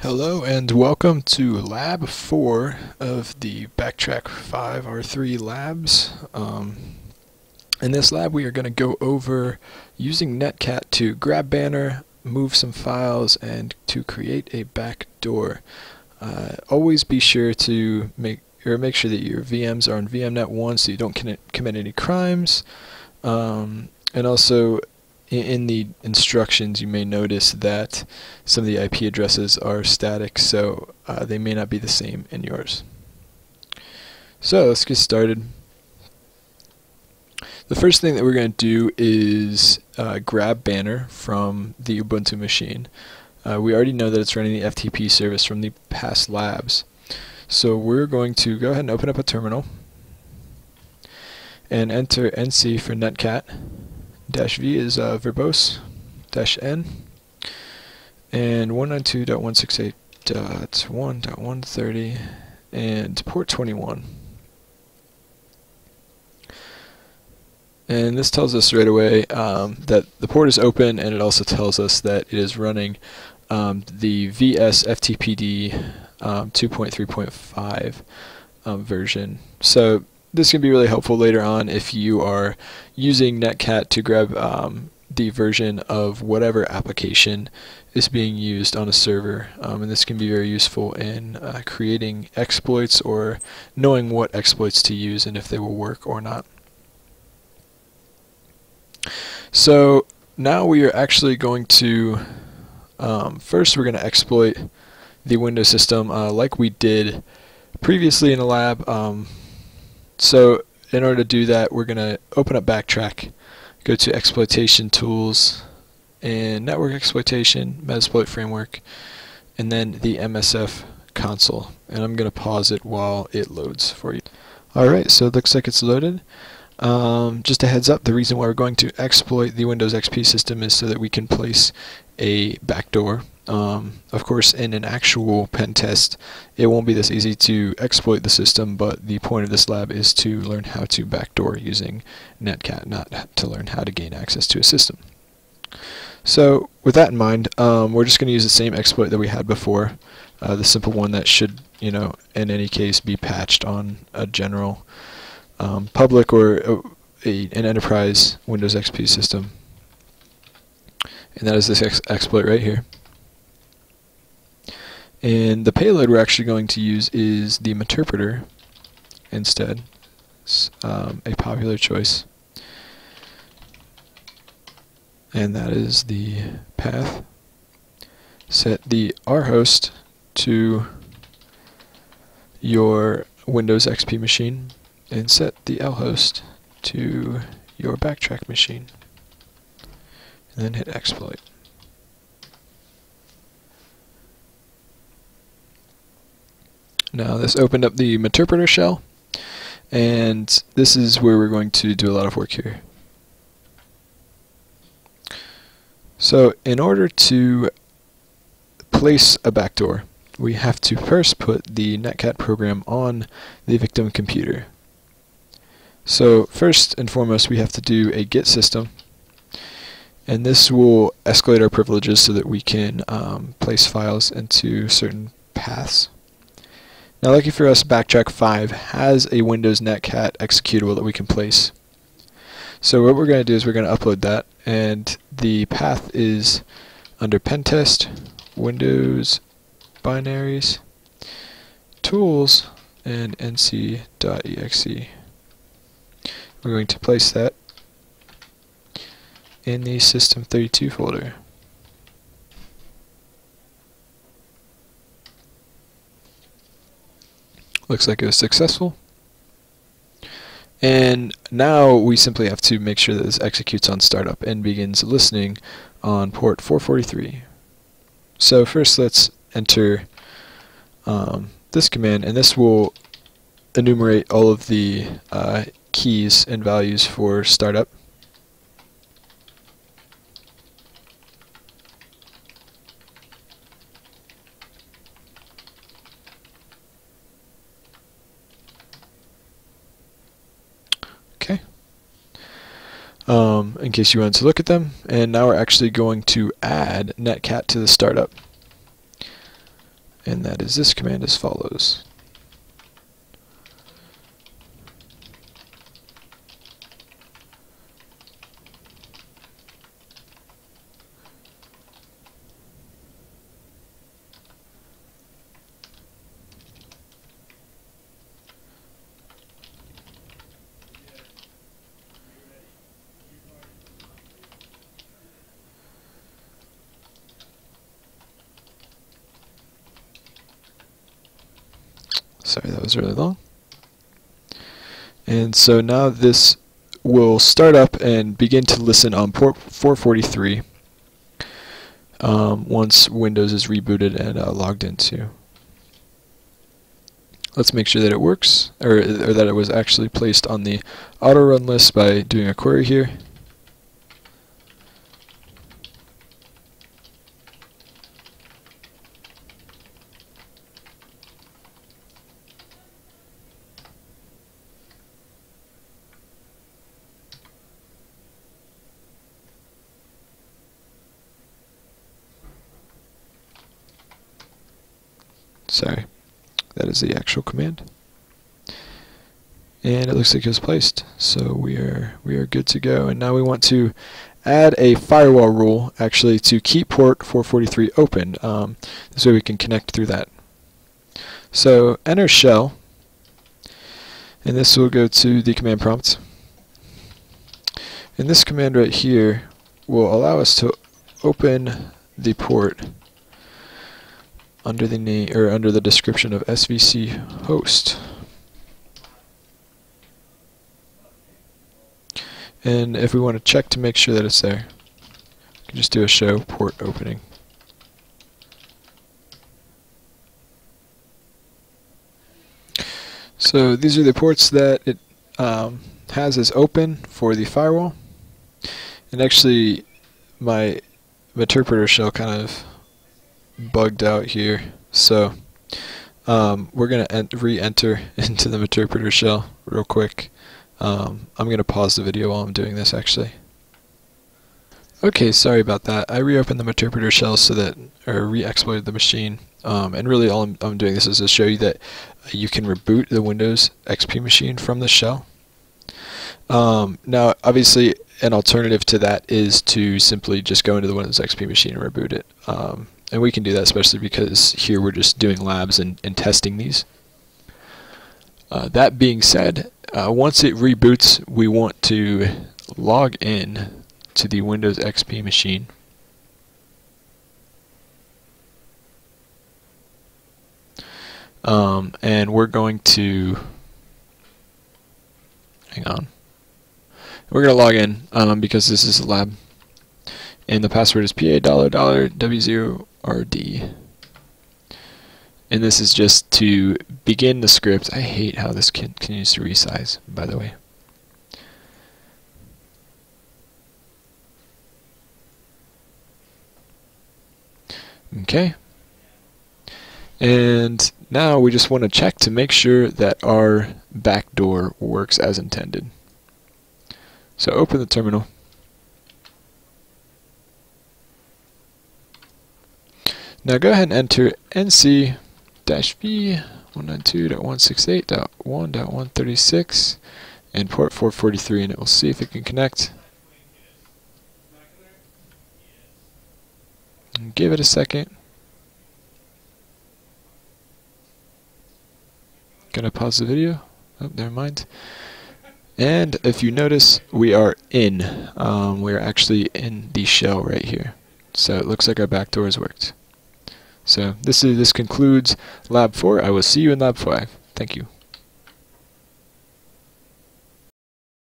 Hello and welcome to Lab 4 of the Backtrack 5 R3 labs. In this lab we are going to go over using netcat to grab banner, move some files, and to create a backdoor. Always be sure to make sure that your VMs are on VMnet 1 so you don't commit any crimes. And also in the instructions you may notice that some of the IP addresses are static, so they may not be the same in yours. So let's get started. The first thing that we're going to do is grab banner from the Ubuntu machine. We already know that it's running the FTP service from the past labs. So we're going to go ahead and open up a terminal and enter NC for netcat. -v is verbose -n, and 192.168.1.130 and port 21. And this tells us right away that the port is open, and it also tells us that it is running the VS FTPD 2.3.5 version. So this can be really helpful later on if you are using netcat to grab the version of whatever application is being used on a server, and this can be very useful in creating exploits or knowing what exploits to use and if they will work or not. So now we are actually going to first we're going to exploit the Windows system like we did previously in the lab. So in order to do that, we're going to open up Backtrack, go to Exploitation Tools, and Network Exploitation, Metasploit Framework, and then the MSF console. And I'm going to pause it while it loads for you. Alright, so it looks like it's loaded. Just a heads up, the reason why we're going to exploit the Windows XP system is so that we can place a backdoor. Of course, in an actual pen test, it won't be this easy to exploit the system, but the point of this lab is to learn how to backdoor using netcat, not to learn how to gain access to a system. So with that in mind, we're just going to use the same exploit that we had before, the simple one that should, in any case, be patched on a general public or an enterprise Windows XP system. And that is this exploit right here. And the payload we're actually going to use is the Meterpreter instead. It's a popular choice. And that is the path. Set the rhost to your Windows XP machine and set the lhost to your Backtrack machine. And then hit exploit. Now this opened up the Meterpreter shell, and this is where we're going to do a lot of work here. So in order to place a backdoor, we have to first put the netcat program on the victim computer. So first and foremost, we have to do a git system, and this will escalate our privileges so that we can place files into certain paths. Now, lucky for us, Backtrack 5 has a Windows netcat executable that we can place. So what we're going to do is we're going to upload that, and the path is under Pentest, Windows, Binaries, Tools, and nc.exe. We're going to place that in the System32 folder. Looks like it was successful. And now we simply have to make sure that this executes on startup and begins listening on port 443. So first let's enter this command, and this will enumerate all of the keys and values for startup. Okay. In case you wanted to look at them, and now we're actually going to add netcat to the startup. and that is this command as follows. Sorry, that was really long. And so now this will start up and begin to listen on port 443 once Windows is rebooted and logged into. Let's make sure that it works, or that it was actually placed on the auto run list by doing a query here. Sorry, that is the actual command. And it looks like it was placed, so we are good to go. And now we want to add a firewall rule, actually, to keep port 443 open. This way we can connect through that. So enter shell, and this will go to the command prompt. And this command right here will allow us to open the port under the name, or under the description of SVC host. And if we want to check to make sure that it's there, we can just do a show port opening. So these are the ports that it has as open for the firewall. And actually, my Meterpreter shell kind of bugged out here, so we're going to re-enter into the Meterpreter shell real quick. I'm going to pause the video while I'm doing this, actually. Okay, sorry about that. I reopened the Meterpreter shell so that, or re-exploited the machine, and really all I'm doing this is to show you that you can reboot the Windows XP machine from the shell. Now, obviously, an alternative to that is to simply just go into the Windows XP machine and reboot it. And we can do that, especially because here we're just doing labs and testing these. That being said, once it reboots, we want to log in to the Windows XP machine. And we're going to, hang on, we're going to log in because this is a lab. And the password is PA$W0RD. And this is just to begin the script. I hate how this continues to resize, by the way. Okay. And now we just want to check to make sure that our backdoor works as intended. So open the terminal. Now go ahead and enter NC-V 192.168.1.136 and port 443, and it will see if it can connect. And give it a second. Gonna pause the video. Oh, never mind. And if you notice, we are in. We are actually in the shell right here. So it looks like our backdoor has worked. So this concludes Lab 4. I will see you in Lab 5. Thank you.